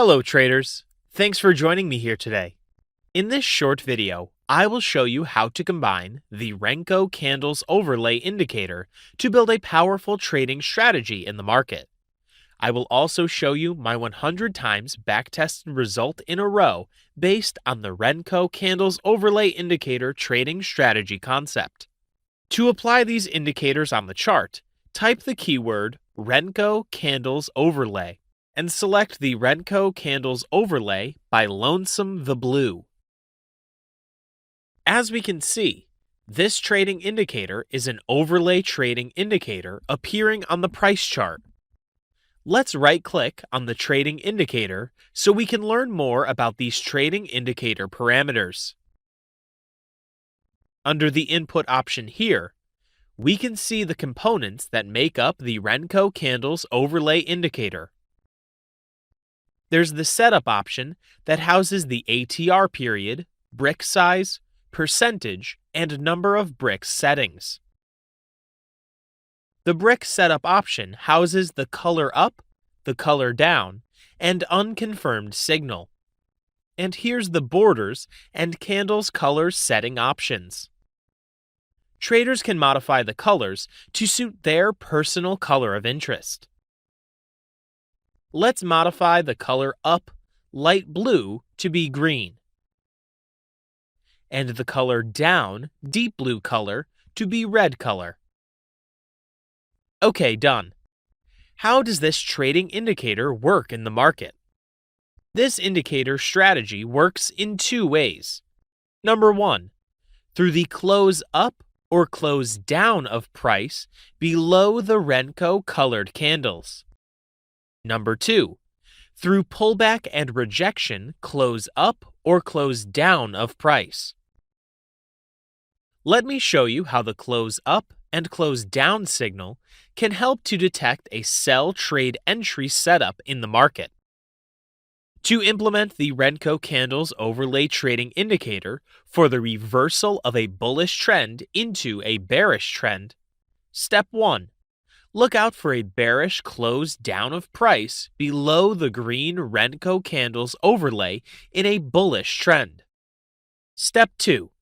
Hello traders, thanks for joining me here today. In this short video, I will show you how to combine the Renko Candles Overlay Indicator to build a powerful trading strategy in the market. I will also show you my 100 times backtested result in a row based on the Renko Candles Overlay Indicator trading strategy concept. To apply these indicators on the chart, type the keyword Renko Candles Overlay and select the Renko Candles Overlay by Lonesome the Blue. As we can see, this trading indicator is an overlay trading indicator appearing on the price chart. Let's right-click on the trading indicator so we can learn more about these trading indicator parameters. Under the input option here, we can see the components that make up the Renko Candles Overlay Indicator. There's the setup option that houses the ATR period, brick size, percentage, and number of bricks settings. The brick setup option houses the color up, the color down, and unconfirmed signal. And here's the borders and candles color setting options. Traders can modify the colors to suit their personal color of interest. Let's modify the color up, light blue, to be green, and the color down, deep blue color, to be red color. Okay, done. How does this trading indicator work in the market? This indicator strategy works in two ways. Number one, through the close up or close down of price below the Renko colored candles. Number two, through pullback and rejection close up or close down of price. Let me show you how the close up and close down signal can help to detect a sell trade entry setup in the market. To implement the Renko Candles Overlay Trading Indicator for the reversal of a bullish trend into a bearish trend, Step 1. Look out for a bearish close down of price below the green Renko Candles Overlay in a bullish trend. Step 2.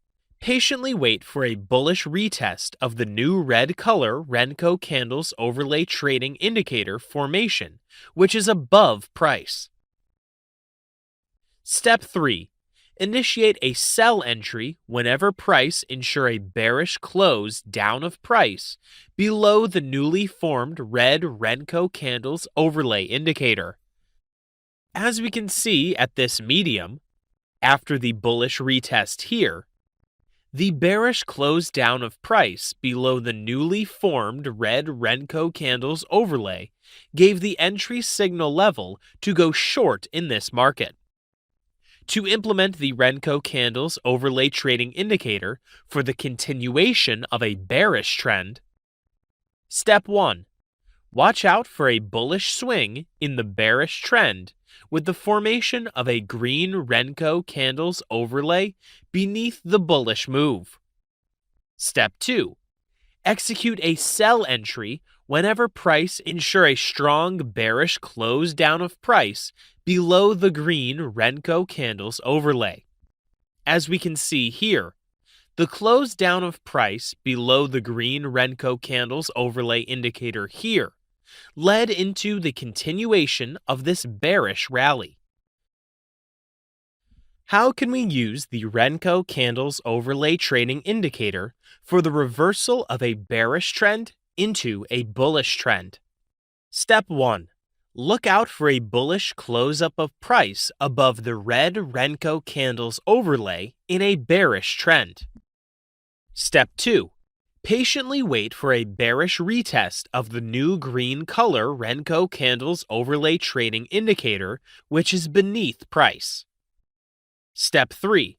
Patiently wait for a bullish retest of the new red color Renko Candles Overlay Trading Indicator formation, which is above price. Step 3. Initiate a sell entry whenever price ensure a bearish close down of price below the newly formed red Renko Candles Overlay Indicator. As we can see at this medium, after the bullish retest here, the bearish close down of price below the newly formed red Renko Candles Overlay gave the entry signal level to go short in this market. To implement the Renko Candles Overlay Trading Indicator for the continuation of a bearish trend, Step 1. Watch out for a bullish swing in the bearish trend with the formation of a green Renko Candles Overlay beneath the bullish move. Step 2. Execute a sell entry whenever price ensure a strong bearish close down of price below the green Renko Candles Overlay. As we can see here, the close down of price below the green Renko Candles Overlay Indicator here led into the continuation of this bearish rally. How can we use the Renko Candles Overlay Trading Indicator for the reversal of a bearish trend into a bullish trend? Step 1. Look out for a bullish close-up of price above the red Renko Candles Overlay in a bearish trend. Step 2. Patiently wait for a bearish retest of the new green color Renko Candles Overlay Trading Indicator, which is beneath price. Step 3.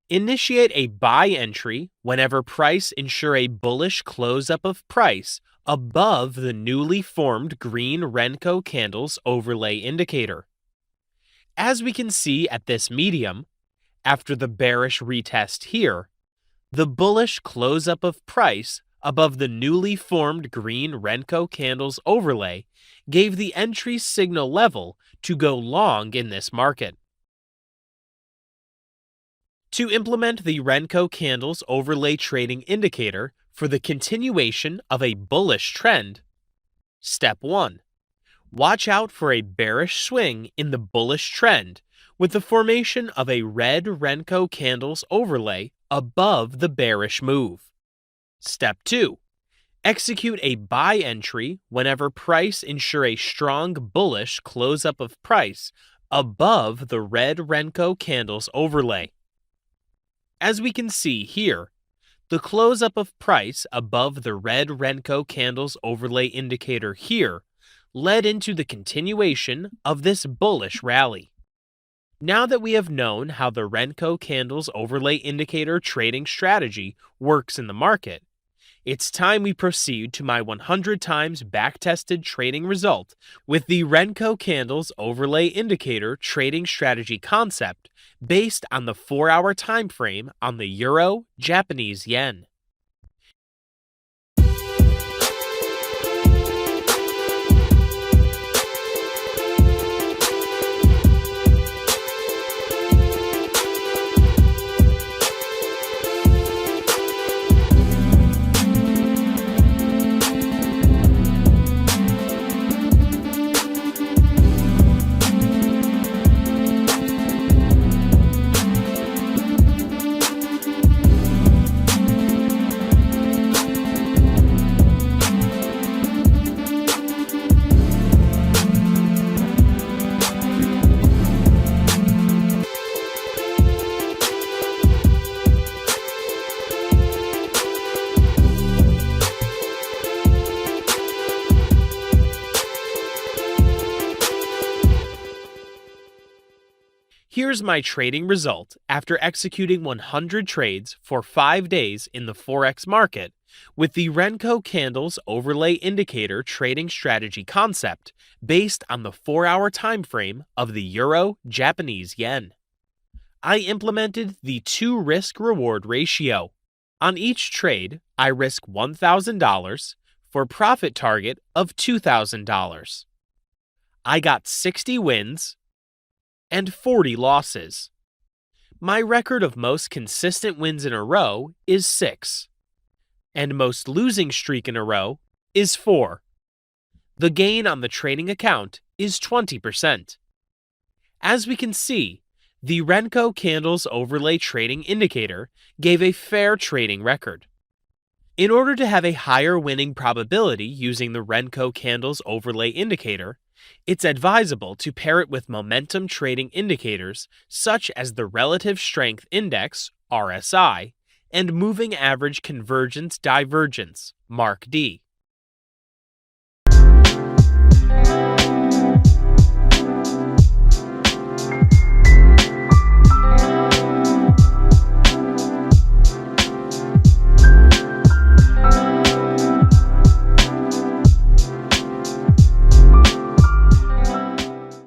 Initiate a buy entry whenever price ensure a bullish close-up of price above the newly formed green Renko Candles Overlay Indicator. As we can see at this medium, after the bearish retest here, the bullish close-up of price above the newly formed green Renko candles overlay gave the entry signal level to go long in this market. To implement the Renko candles overlay trading indicator for the continuation of a bullish trend, Step 1. Watch out for a bearish swing in the bullish trend with the formation of a red Renko candles overlay above the bearish move. Step 2. Execute a buy entry whenever price ensure a strong bullish close-up of price above the red Renko candles overlay. As we can see here, the close-up of price above the red Renko candles overlay indicator here led into the continuation of this bullish rally. Now that we have known how the Renko candles overlay indicator trading strategy works in the market, it's time we proceed to my 100 times backtested trading result with the Renko candles overlay indicator trading strategy concept based on the 4-hour time frame on the euro Japanese yen. Here's my trading result after executing 100 trades for 5 days in the Forex market with the Renko candles overlay indicator trading strategy concept based on the 4-hour time frame of the euro Japanese yen. I implemented the 2 risk reward ratio. On each trade, I risk $1,000 for profit target of $2,000. I got 60 wins and 40 losses. My record of most consistent wins in a row is 6, and most losing streak in a row is 4. The gain on the trading account is 20%. As we can see, the Renko candles overlay trading indicator gave a fair trading record. In order to have a higher winning probability using the Renko candles overlay indicator, it's advisable to pair it with momentum trading indicators such as the Relative Strength Index, RSI, and Moving Average Convergence Divergence, MARCD.